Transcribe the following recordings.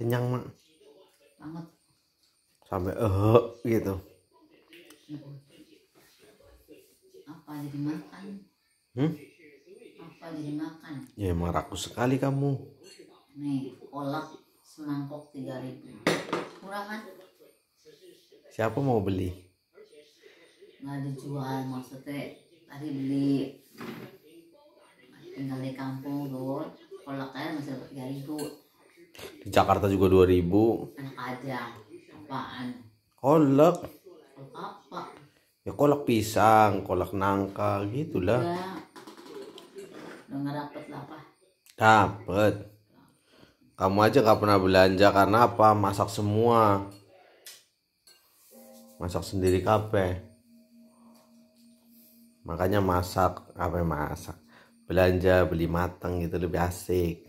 Kenyang mak. Banget. Sampai gitu. Apa jadi makan? Apa jadi makan? Ya emang rakus sekali kamu. Nih, kolak semangkok 3.000. Murah kan? Siapa mau beli? Nggak dijual maksudnya. Tadi beli. Tinggal di kampung tuh. Kolaknya masih dapat 3.000. Di Jakarta juga 2.000. Enak aja. Apaan? Kolak. Kolak apa? Ya kolak pisang, kolak nangka gitulah. Udah nggak dapet lah apa? Dapet. Kamu aja gak pernah belanja karena apa? Masak semua. Masak sendiri kabeh. Makanya masak, belanja beli matang gitu lebih asik.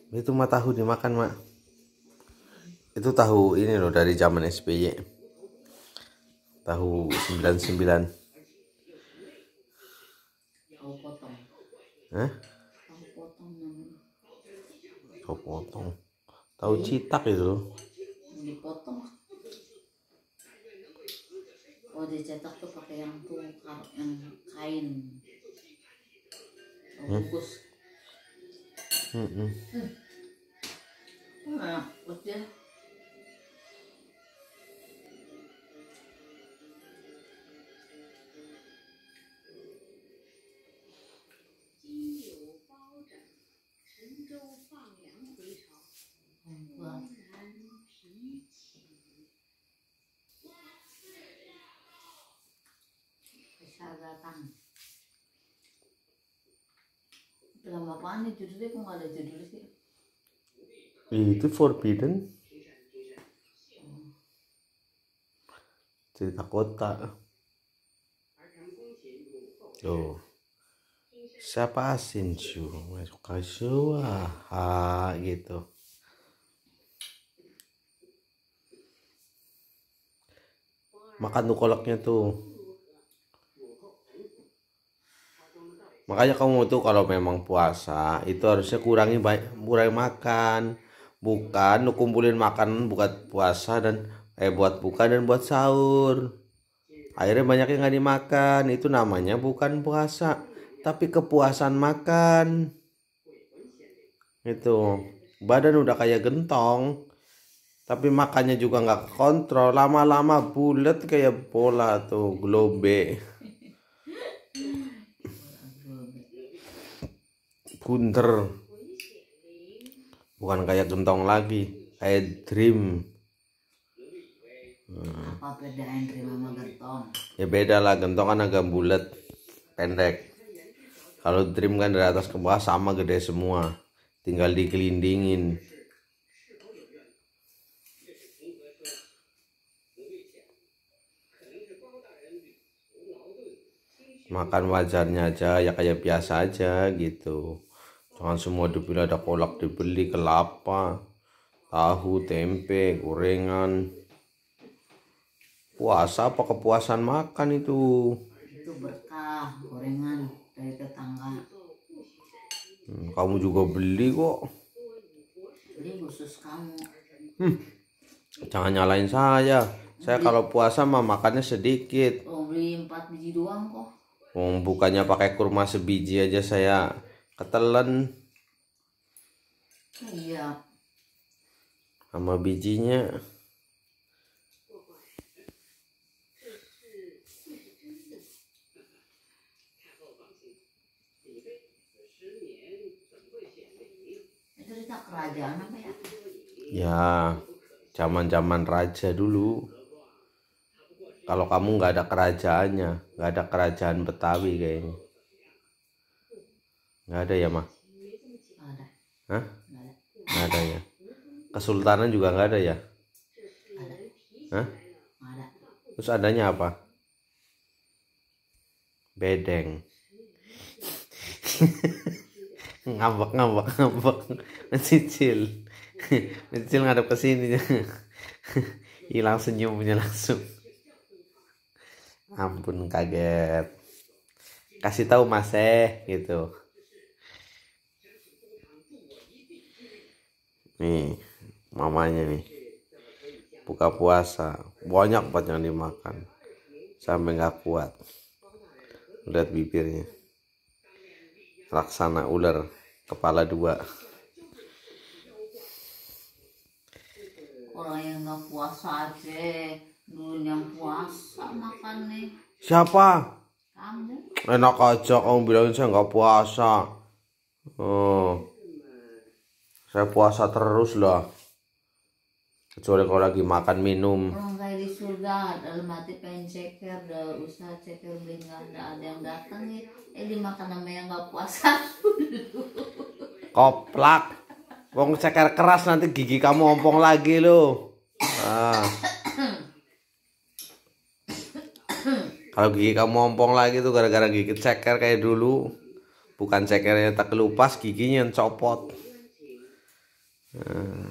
Itu mah tahu dimakan mak. Itu tahu ini loh dari zaman SBY. Tahu 99. Tahu potong. Hah? Tahu potong namanya. Tahu potong. Tahu citak itu. Dipotong. Oh dicetak tuh pakai yang tuh yang kain. Bungkus. Nah, buat dia. Bisa datang. Film apaan nih judulnya? Kok nggak ada judulnya sih? Itu Forbidden. Cerita kota. Tuh. Siapa asin cu? Suka suah gitu. Makan tuh kolaknya tuh. Makanya kamu tuh kalau memang puasa itu harusnya kurangi makan. Bukan lu kumpulin makanan buat puasa dan buat buka dan buat sahur. Akhirnya banyak yang nggak dimakan. Itu namanya bukan puasa, tapi kepuasan makan. Itu badan udah kayak gentong, tapi makannya juga nggak kontrol. Lama-lama bulat kayak bola tuh globe. Bunter. Bukan kayak gentong lagi, kayak dream. Apa bedanya dream sama gentong? Ya beda lah, gentong kan agak bulat, pendek. Kalau dream kan dari atas ke bawah sama gede semua, tinggal dikelindingin. Makan wajarnya aja, ya kayak biasa aja gitu. Jangan semua dibeli, ada kolak dibeli, kelapa, tahu, tempe, gorengan. Puasa apa kepuasan makan itu? Itu berkah gorengan dari tetangga. Kamu juga beli kok. Beli khusus kamu. Jangan nyalain saya. Saya kalau puasa mah makannya sedikit. Oh beli 4 biji doang kok. Bukannya pakai kurma sebiji aja saya ketelen Iya. sama bijinya. Itu cerita kerajaan apa ya? Ya, zaman-zaman raja dulu. Kalau kamu nggak ada kerajaannya, nggak ada kerajaan Betawi kayaknya. Nggak ada ya, mah? Nggak ada. Hah? Nggak ada. Nggak ada ya. Kesultanan juga nggak ada ya? Ada. Hah? Nggak ada. Terus adanya apa? Bedeng. ngambek mencicil ngadep ke sini. Hilang senyumnya langsung. Ampun kaget. Kasih tahu Mas gitu. Nih mamanya nih buka puasa banyak banget yang dimakan sampai nggak kuat. Lihat bibirnya laksana ular kepala 2. Orang yang nggak puasa aja dulu yang puasa makan nih. Siapa? Kamu Enak aja kamu bilangin saya nggak puasa. Oh, saya puasa terus lah. Kecuali kalau lagi makan minum. orang kayak di surga dalam hati pengen ceker, udah usaha ceker beli nggak ada yang datang ya. Dimakan sama yang nggak puasa. Koplak. Wong ceker keras nanti gigi kamu ompong lagi lo. Ah. Kalau gigi kamu ompong lagi tuh gara-gara gigi ceker kayak dulu. Bukan cekernya tak kelupas, giginya yang copot. Nah.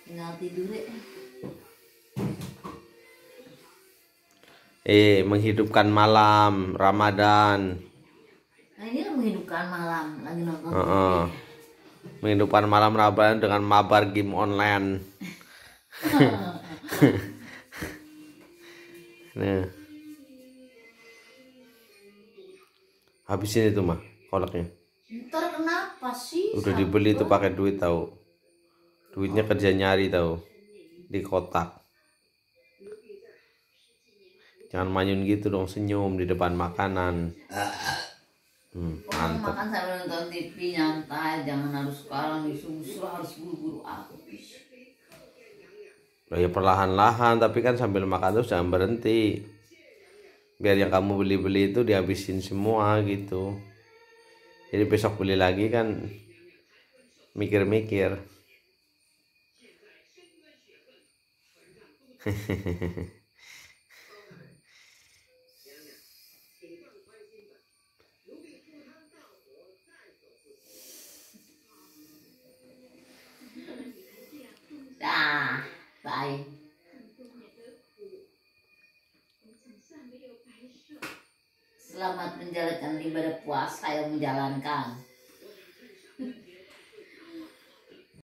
Tinggal tidur ya. Menghidupkan malam Ramadan. Nah ini lah menghidupkan malam lagi nonton Menghidupkan malam Ramadan dengan mabar game online. Nah, habisin itu mah kolaknya. Ntar kenapa sih? Udah dibeli tuh pakai duit tahu. Duitnya kerja nyari tahu di kotak. Jangan manyun gitu dong, senyum di depan makanan. Mantap. Makan sambil nonton TV nyantai, jangan harus sekarang disuruh harus buru-buru habis. Oh ya perlahan-lahan, tapi kan sambil makan terus jangan berhenti. Biar yang kamu beli-beli itu dihabisin semua gitu. Jadi besok beli lagi kan mikir-mikir. Dah, bye. Selamat menjalankan ibadah puasa yang menjalankan.